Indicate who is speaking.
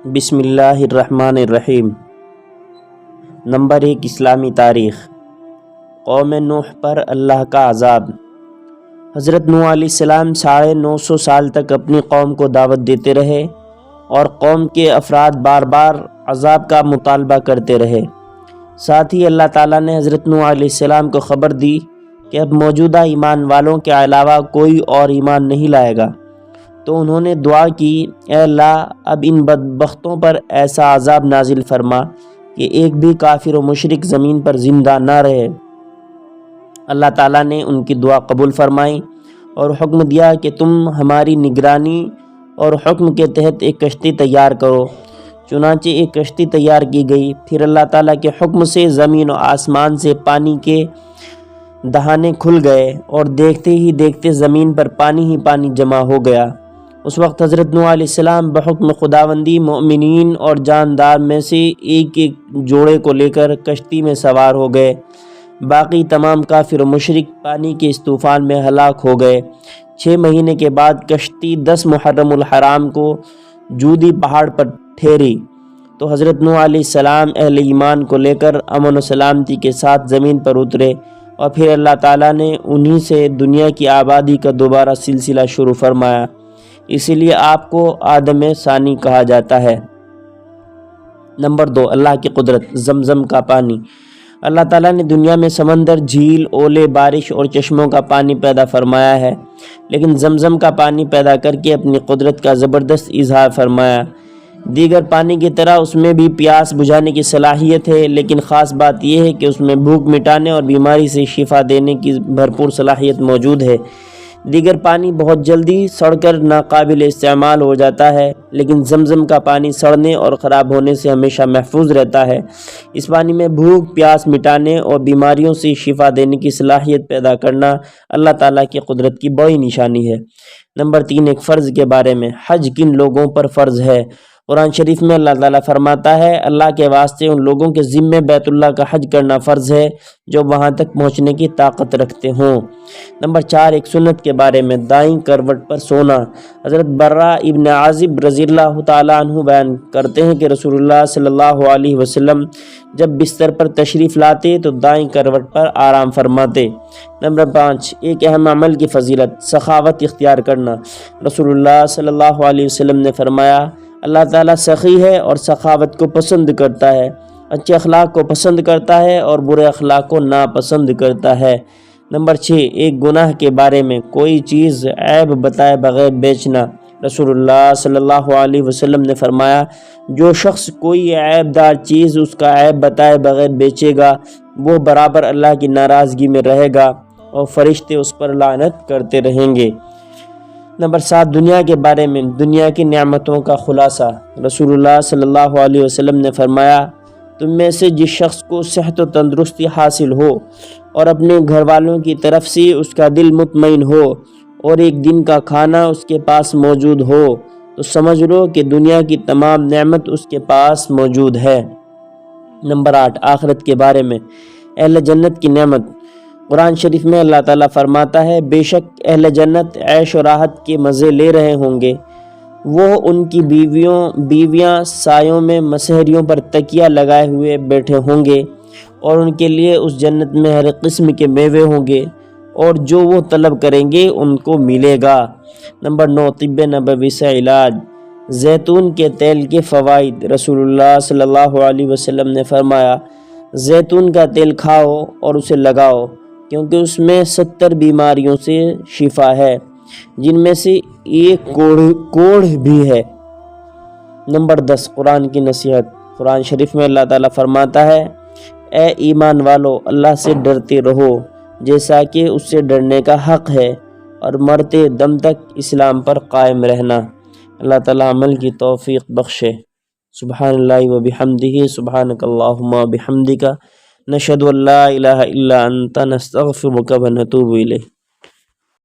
Speaker 1: بسم اللہ الرحمن الرحیم۔ نمبر 1، اسلامی تاریخ۔ قوم نوح پر اللہ کا عذاب۔ حضرت نوح علیہ السلام 950 سال تک اپنی قوم کو دعوت دیتے رہے اور قوم کے افراد بار بار عذاب کا مطالبہ کرتے رہے۔ ساتھ ہی اللہ تعالیٰ نے حضرت نوح علیہ السلام کو خبر دی کہ اب موجودہ ایمان والوں کے علاوہ کوئی اور ایمان نہیں لائے گا، تو انہوں نے دعا کی، اے اللہ اب ان بدبختوں پر ایسا عذاب نازل فرما کہ ایک بھی کافر و مشرک زمین پر زندہ نہ رہے۔ اللہ تعالیٰ نے ان کی دعا قبول فرمائی اور حکم دیا کہ تم ہماری نگرانی اور حکم کے تحت ایک کشتی تیار کرو۔ چنانچہ ایک کشتی تیار کی گئی۔ پھر اللہ تعالیٰ کے حکم سے زمین و آسمان سے پانی کے دہانے کھل گئے اور دیکھتے ہی دیکھتے زمین پر پانی ہی پانی جمع ہو گیا۔ اس وقت حضرت نوح علیہ السلام بحکم خداوندی مومنین اور جاندار میں سے ایک ایک جوڑے کو لے کر کشتی میں سوار ہو گئے۔ باقی تمام کافر و مشرک پانی کے اس طوفان میں ہلاک ہو گئے۔ 6 مہینے کے بعد کشتی 10 محرم الحرام کو جودی پہاڑ پر ٹھہری تو حضرت نوح علیہ السلام اہل ایمان کو لے کر امن و سلامتی کے ساتھ زمین پر اترے، اور پھر اللہ تعالیٰ نے انہی سے دنیا کی آبادی کا دوبارہ سلسلہ شروع فرمایا۔ اسی لیے آپ کو آدم ثانی کہا جاتا ہے۔ نمبر 2، اللہ کی قدرت۔ زمزم کا پانی۔ اللہ تعالیٰ نے دنیا میں سمندر، جھیل، اولے، بارش اور چشموں کا پانی پیدا فرمایا ہے، لیکن زمزم کا پانی پیدا کر کے اپنی قدرت کا زبردست اظہار فرمایا۔ دیگر پانی کی طرح اس میں بھی پیاس بجھانے کی صلاحیت ہے، لیکن خاص بات یہ ہے کہ اس میں بھوک مٹانے اور بیماری سے شفا دینے کی بھرپور صلاحیت موجود ہے۔ دیگر پانی بہت جلدی سڑ کر ناقابل استعمال ہو جاتا ہے، لیکن زمزم کا پانی سڑنے اور خراب ہونے سے ہمیشہ محفوظ رہتا ہے۔ اس پانی میں بھوک پیاس مٹانے اور بیماریوں سے شفا دینے کی صلاحیت پیدا کرنا اللہ تعالیٰ کی قدرت کی بڑی نشانی ہے۔ نمبر 3، ایک فرض کے بارے میں۔ حج کن لوگوں پر فرض ہے؟ قرآن شریف میں اللہ تعالیٰ فرماتا ہے، اللہ کے واسطے ان لوگوں کے ذمے بیت اللہ کا حج کرنا فرض ہے جو وہاں تک پہنچنے کی طاقت رکھتے ہوں۔ نمبر 4، ایک سنت کے بارے میں۔ دائیں کروٹ پر سونا۔ حضرت برا ابن عازب رضی اللہ تعالیٰ عنہ بیان کرتے ہیں کہ رسول اللہ صلی اللہ علیہ وسلم جب بستر پر تشریف لاتے تو دائیں کروٹ پر آرام فرماتے۔ نمبر 5، ایک اہم عمل کی فضیلت۔ سخاوت اختیار کرنا۔ رسول اللہ صلی اللہ علیہ وسلم نے فرمایا، اللہ تعالیٰ سخی ہے اور سخاوت کو پسند کرتا ہے، اچھے اخلاق کو پسند کرتا ہے اور برے اخلاق کو ناپسند کرتا ہے۔ نمبر 6، ایک گناہ کے بارے میں۔ کوئی چیز عیب بتائے بغیر بیچنا۔ رسول اللہ صلی اللہ علیہ وسلم نے فرمایا، جو شخص کوئی عیب دار چیز اس کا عیب بتائے بغیر بیچے گا وہ برابر اللہ کی ناراضگی میں رہے گا اور فرشتے اس پر لعنت کرتے رہیں گے۔ نمبر 7، دنیا کے بارے میں۔ دنیا کی نعمتوں کا خلاصہ۔ رسول اللہ صلی اللہ علیہ وسلم نے فرمایا، تم میں سے جس شخص کو صحت و تندرستی حاصل ہو اور اپنے گھر والوں کی طرف سے اس کا دل مطمئن ہو اور ایک دن کا کھانا اس کے پاس موجود ہو تو سمجھ لو کہ دنیا کی تمام نعمت اس کے پاس موجود ہے۔ نمبر 8، آخرت کے بارے میں۔ اہل جنت کی نعمت۔ قرآن شریف میں اللہ تعالیٰ فرماتا ہے، بے شک اہل جنت عیش و راحت کے مزے لے رہے ہوں گے، وہ ان کی بیویاں سایوں میں مسہریوں پر تکیہ لگائے ہوئے بیٹھے ہوں گے، اور ان کے لیے اس جنت میں ہر قسم کے میوے ہوں گے، اور جو وہ طلب کریں گے ان کو ملے گا۔ نمبر 9، طب نبوی سے علاج۔ زیتون کے تیل کے فوائد۔ رسول اللہ صلی اللہ علیہ وسلم نے فرمایا، زیتون کا تیل کھاؤ اور اسے لگاؤ، کیونکہ اس میں 70 بیماریوں سے شفا ہے، جن میں سے ایک کوڑھ بھی ہے۔ نمبر 10، قرآن کی نصیحت۔ قرآن شریف میں اللہ تعالیٰ فرماتا ہے، اے ایمان والو اللہ سے ڈرتے رہو جیسا کہ اس سے ڈرنے کا حق ہے، اور مرتے دم تک اسلام پر قائم رہنا۔ اللہ تعالیٰ عمل کی توفیق بخشے۔ سبحان اللہ و بحمدہ، سبحانک اللہم و بحمدک، نشہد ان لا الہ الا انت، نستغفرک و نتوب الیک۔